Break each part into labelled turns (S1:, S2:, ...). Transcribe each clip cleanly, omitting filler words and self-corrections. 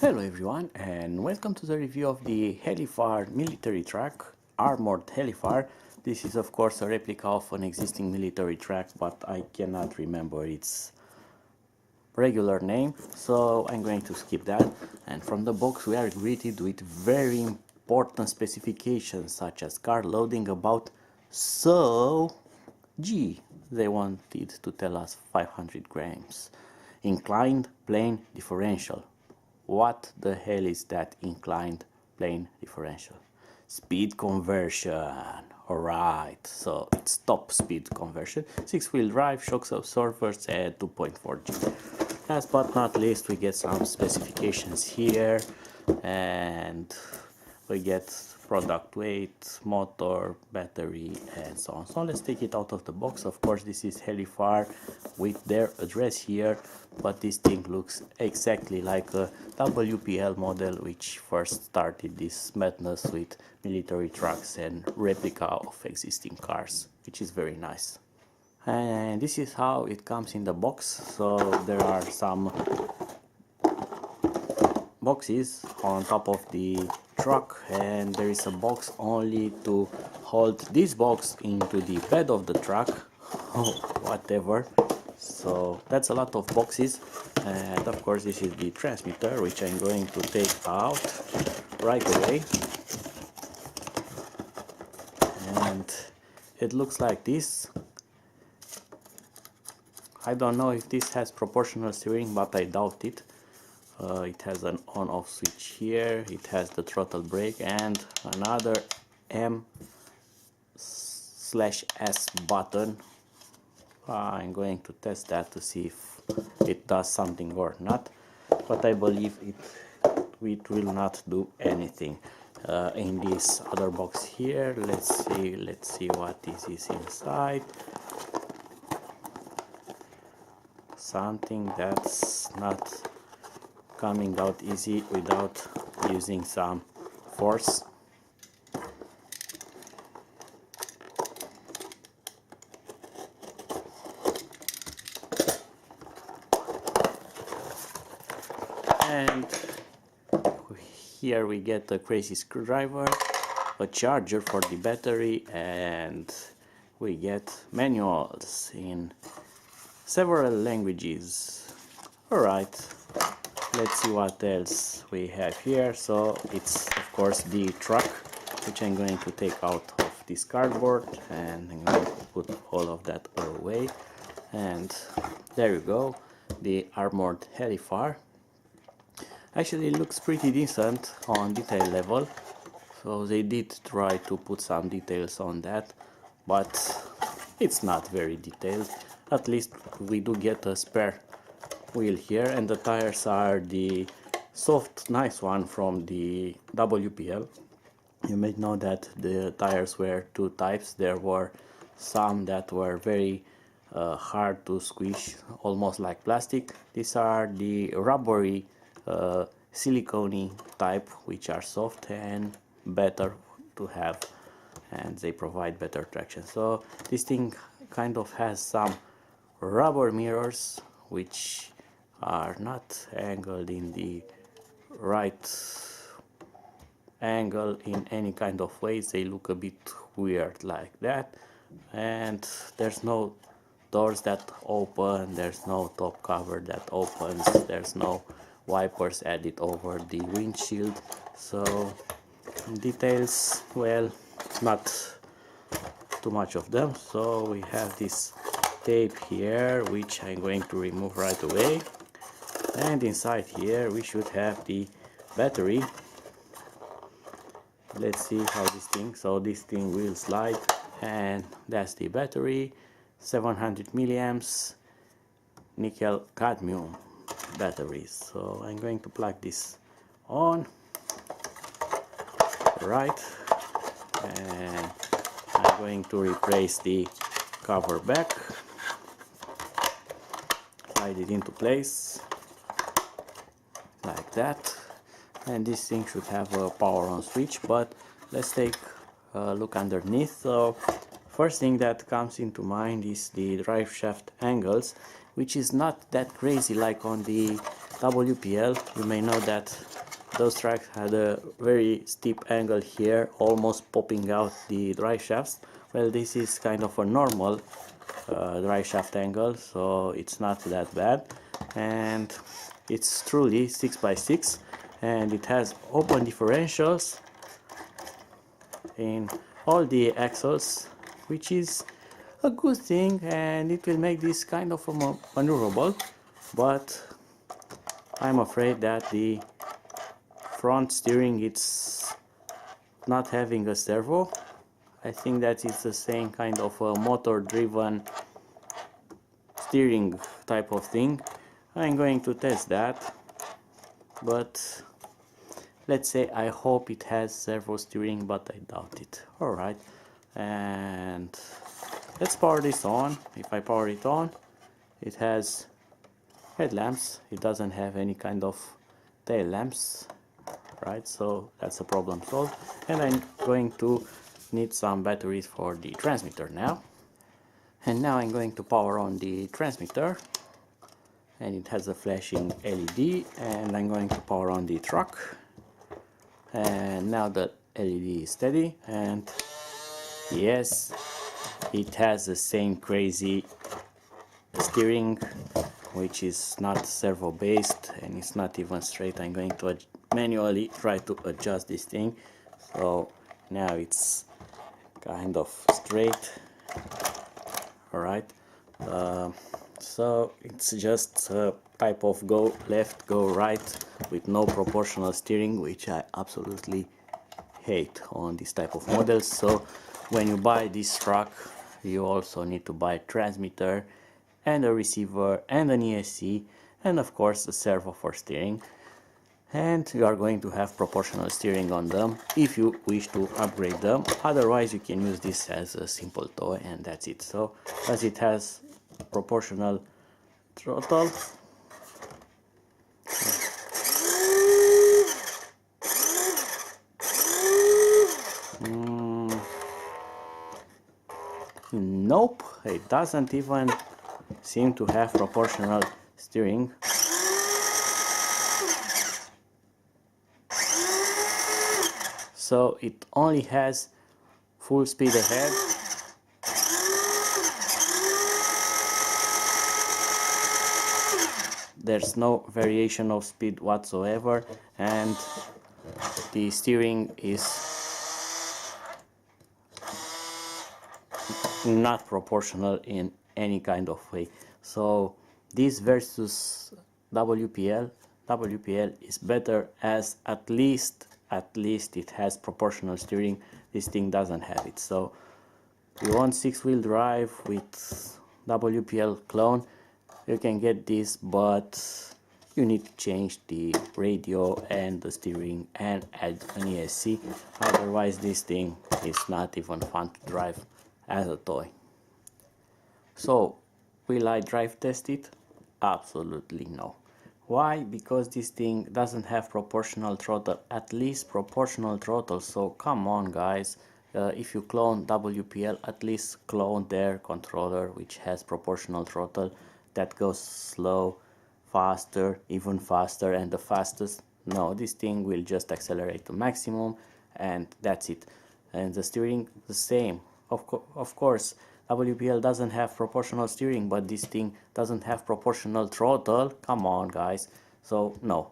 S1: Hello everyone and welcome to the review of the Helifar Military truck, Armored Helifar. This is of course a replica of an existing military truck, but I cannot remember its regular name, so I'm going to skip that. And from the box we are greeted with very important specifications such as car loading about they wanted to tell us 500 grams. Inclined plane differential. What the hell is that inclined plane differential? Speed conversion. Alright, so it's top speed conversion. 6-wheel drive, shocks absorbers and 2.4G. Last but not least, we get some specifications here, and we get product weight, motor, battery, and so on. So let's take it out of the box. Of course, this is Helifar with their address here, but this thing looks exactly like a WPL model which first started this madness with military trucks and replica of existing cars, which is very nice. And this is how it comes in the box. So there are some boxes on top of the truck, and there is a box only to hold this box into the bed of the truck. Whatever. So that's a lot of boxes, and of course this is the transmitter, which I'm going to take out right away. And it looks like this. I don't know if this has proportional steering, but I doubt it. It has an on-off switch here, it has the throttle brake and another M/S button. I'm going to test that to see if it does something or not, but I believe it will not do anything. In this other box here, let's see what this is inside. Something that's not coming out easy without using some force. And here we get a crazy screwdriver, a charger for the battery, and we get manuals in several languages. Alright, let's see what else we have here. So it's of course the truck, which I'm going to take out of this cardboard, and I'm going to put all of that away. And there you go, the Armored Helifar. Actually it looks pretty decent on detail level, so they did try to put some details on that, but it's not very detailed. At least we do get a spare wheel here, and the tires are the soft nice one from the WPL. You may know that the tires were two types. There were some that were very hard to squish, almost like plastic. These are the rubbery silicone type, which are soft and better to have, and they provide better traction. So this thing kind of has some rubber mirrors which are not angled in the right angle in any kind of way. They look a bit weird like that, and there's no doors that open, there's no top cover that opens, there's no wipers added over the windshield. So details, well, not too much of them. So we have this tape here, which I'm going to remove right away, and inside here we should have the battery. Let's see how this thing, so this thing will slide, and that's the battery, 700 milliamps nickel cadmium batteries. So I'm going to plug this on, right, and I'm going to replace the cover back, slide it into place like that, and this thing should have a power on switch. But let's take a look underneath. So first thing that comes into mind is the Driveshaft Angles, which is not that crazy like on the WPL, you may know that those tracks had a very steep angle here, almost popping out the drive shafts. Well, this is kind of a normal drive shaft angle, so it's not that bad, and it's truly 6x6, and it has open differentials in all the axles, which is a good thing, and it will make this kind of maneuverable. But I'm afraid that the front steering, it's not having a servo. I think that it's the same kind of a motor driven steering type of thing. I'm going to test that, but let's say I hope it has servo steering, but I doubt it. Alright, and let's power this on. If I power it on, it has headlamps. It doesn't have any kind of tail lamps, right? So that's a problem solved. And I'm going to need some batteries for the transmitter now. And now I'm going to power on the transmitter, and it has a flashing LED, and I'm going to power on the truck, and now the LED is steady, and yes, it has the same crazy steering, which is not servo based and it's not even straight. I'm going to manually try to adjust this thing, so now it's kind of straight. Alright, so it's just a type of go left, go right with no proportional steering, which I absolutely hate on this type of models. So when you buy this truck, you also need to buy a transmitter and a receiver and an ESC, and of course a servo for steering, and you are going to have proportional steering on them if you wish to upgrade them. Otherwise you can use this as a simple toy, and that's it. So as it has proportional throttle, nope, it doesn't even seem to have proportional steering. So it only has full speed ahead, there's no variation of speed whatsoever, and the steering is not proportional in any kind of way. So this versus WPL is better, as at least it has proportional steering. This thing doesn't have it. So you want 6-wheel drive with WPL clone, you can get this, but you need to change the radio and the steering and add an ESC. Otherwise this thing is not even fun to drive as a toy. So will I drive test it? Absolutely no. Why? Because this thing doesn't have proportional throttle, at least proportional throttle. So come on guys, if you clone WPL, at least clone their controller which has proportional throttle that goes slow, faster, even faster, and the fastest. No, this thing will just accelerate to maximum, and that's it. And the steering the same. Of course WPL doesn't have proportional steering, but this thing doesn't have proportional throttle. Come on guys. So no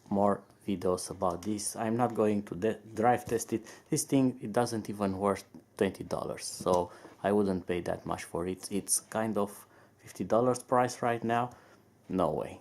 S1: more videos about this. I'm not going to drive test it. This thing, it doesn't even worth $20, so I wouldn't pay that much for it. It's kind of $50 price right now. No way.